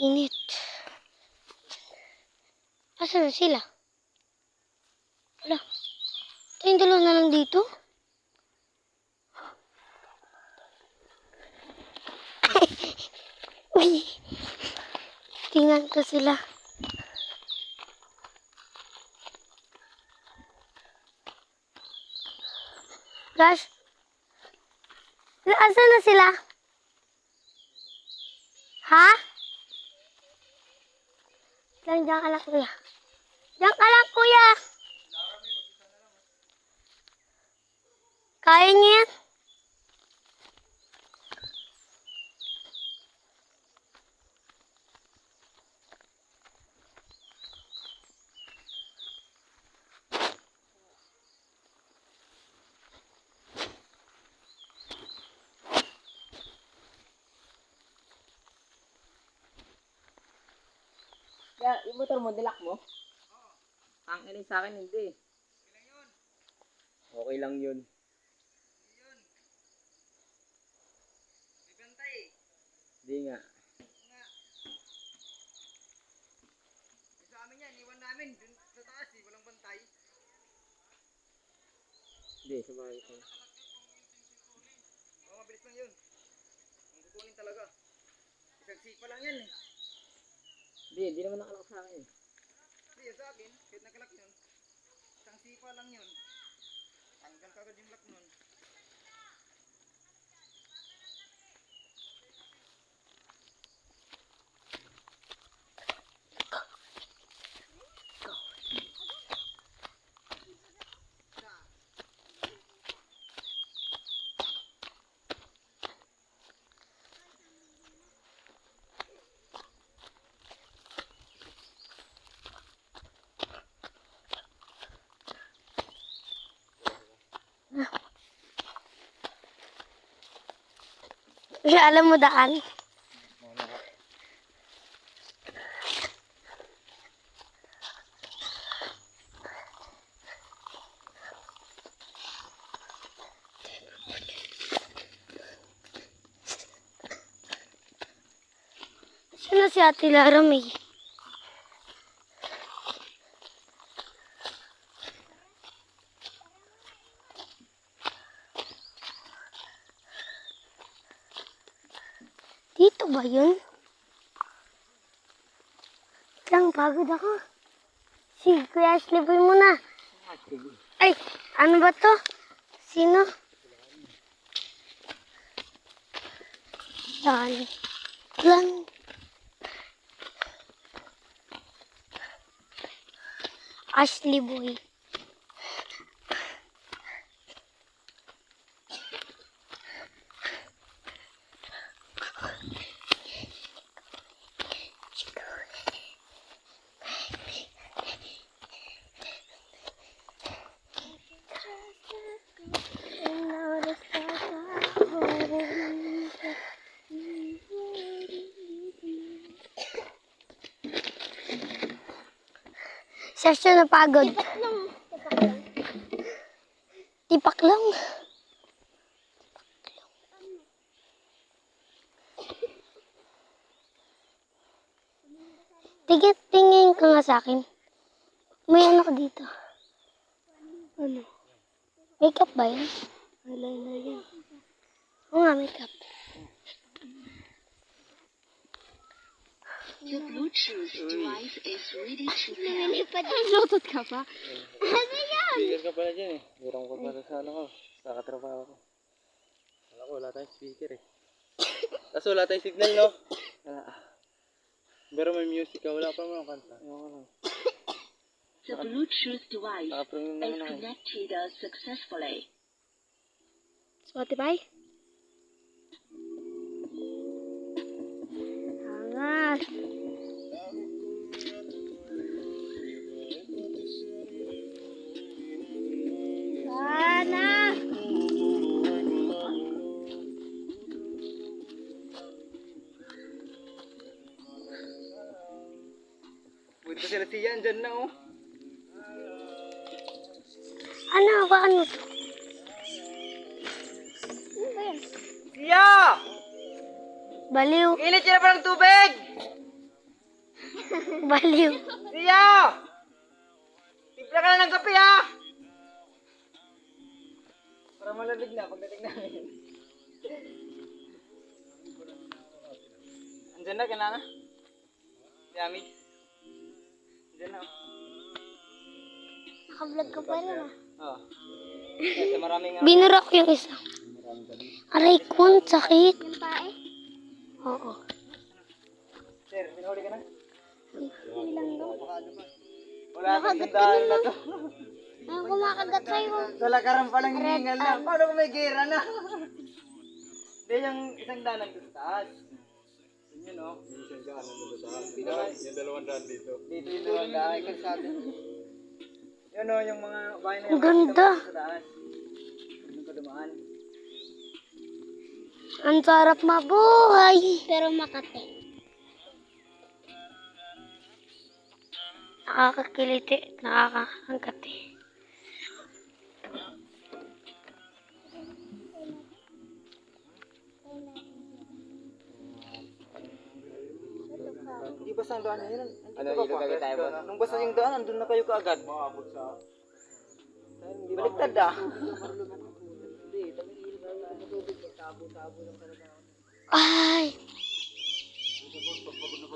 Init. Asan na sila? Wala. Tayong dalawa na lang dito. Uy. Tingnan ko sila. Gosh. Asan na sila? Ha? Diyan ka lang, kuya. Diyan ka lang, kuya. Kaya niya yan? Kaya, yung motor mo, dilak mo? Oo. Ang ilin sa akin, hindi. Okay lang yun. May bantay eh. Hindi nga. Sa amin yan, iwan namin. Dun sa taas eh, walang bantay. Hindi, sa bahay ko. Oo, mabilis lang yun. Ang kukunin talaga. Isang sipa lang yan eh. Hindi naman nakalak sa akin. Hindi, yun sa akin. Kahit nakalak yun. Isang sipa lang yun. Tanggal kagad yung lock nun. Alam mo daan? Saan na si Ate Lara May? Dito ba yun? Lang, pagod ako. Si Kuya Ashley, boy mo na. Ay, ano ba to? Sino? Yan. Lang. Ashley boy. Siya napagod. Tipak lang. Tipak lang. Tingin ka nga sa akin. May ano ka dito. Ano? Makeup ba yan? Eyeliner yan. Oo nga, makeup. Your Bluetooth device is ready to pair. Lutot ka pa? Ano yan? Speaker ka pala dyan eh. Hirang ko pala sa ano ko. Sa katrabaho ko. Wala ko, wala tayong speaker eh. Tapos wala tayong signal, no? Wala. Pero may music ka, wala pa naman ang kanta. Ewan ko lang. The Bluetooth device Nakaprint is naman ako. connected successfully. Spotify? Angas. Sana. Punta sila siya, dyan na oh. Ano? Hawakan mo to. Ano ba yan? Siya! Baliw. Init siya na pa ng tubig! Baliw. Siya! Timpla ka na ng kape ha! Para malamig na pagdating namin. Andyan na, kanana? Yamid. Andyan na. Naka-vlog ka pa rin ah. Oo. Kasi maraming Binura ko yung isa. Aray ko, ang sakit. Yung pae? Oo. Sir, pinahuli ka na? Hindi lang daw. Wala kang tindahan na to. Ayaw ko makagat sa'yo. Talakaran pa lang hiningal na. Paano kung may gera na? Hindi, yung isang daan nandun sa taas. Yun o. Yung isang daan nandun sa taas. Yung 200 dito. Dito yung 200. Ikaw sa atin. Yun o, yung mga bahay na Ang ganda. sa taas. Doon ka dumaan. Ang sarap mabuhay. Pero makati. Nakakakiliti. Nakakangkati. Hindi basta ang daan yun. Ano, ilagay tayo ba? Nung basta yung daan, andun na kayo kaagad. Maabot sa... Baliktad ah. Ay!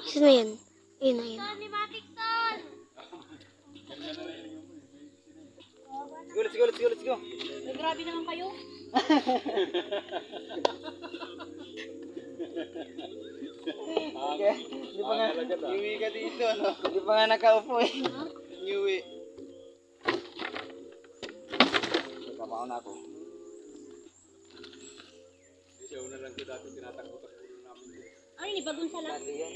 Sino yan? Ayun na yun. Let's go, let's go, let's go. Grabe naman kayo. Okay. Hindi pa nga. Iwi ka dito, ano? Hindi pa nga nakaupo eh. Iwi. Kapakaw na ako. Siya una lang ko dati tinatakbo-takbo namin. Ay, ni bagong sala. Dati yan.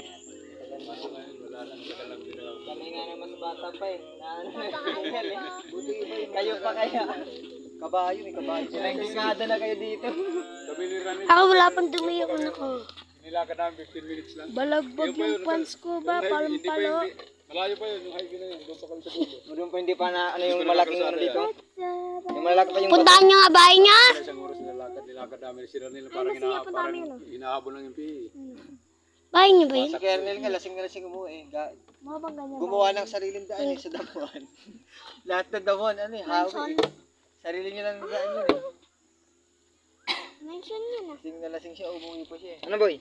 Kaso ngayon, wala lang. Wala lang pinagawa. Kami nga na mas bata pa eh. Naano na eh. Buti iba yung kayo pa kaya. Kabayo, may kabayo. Sinangkikada na kayo dito. Sabi ni Rani. Ako wala pang dumi yung ano ko. Nilakad namin 15 minutes lang. Balagbag yung pants ko ba? Palang-palo. Malayo pa yun, yung hiking na yun. Doon pa kami sa dulo. Doon pa hindi pa na, ano yung malaking ano dito? Yung malaki pa yung Puntahan nyo nga bahay niya. Isang oras nilakad namin. Sila nila parang hinahabol ng MP. Bahay niyo ba yun? Sa kernel nga, lasing na lasing umuwi. Gumawa ng sariling daan sa damuhan. Lahat ng damuhan, ano eh, hawi eh. Sarili niya lang daan yun eh. Mention yun ah. Lasing na lasing siya, umuwi pa siya eh. Ano boy?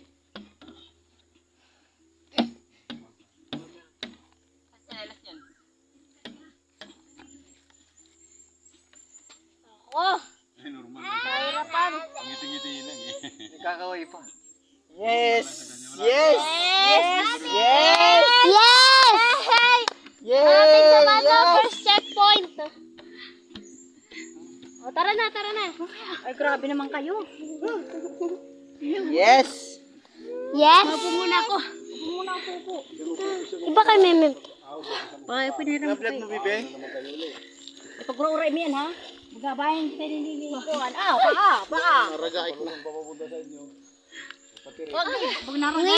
Oh! Ay, normal. Kahirapan. Ngiti-ngiti lang eh. Nakakaway pa. Yes! Yes! Yes! Yes! Yes! Yes! Sa bata, first checkpoint. O, tara na, tara na. Ay, grabe naman kayo. Yes! Yes? Mapo muna ako. Iba kay Meme. Bakit piniram ko Vlog mo, Bibe? Pag-ura-ura mo yan, ha? Magabayan sa nililikuan. Baka. Rajaik na. Pag naroon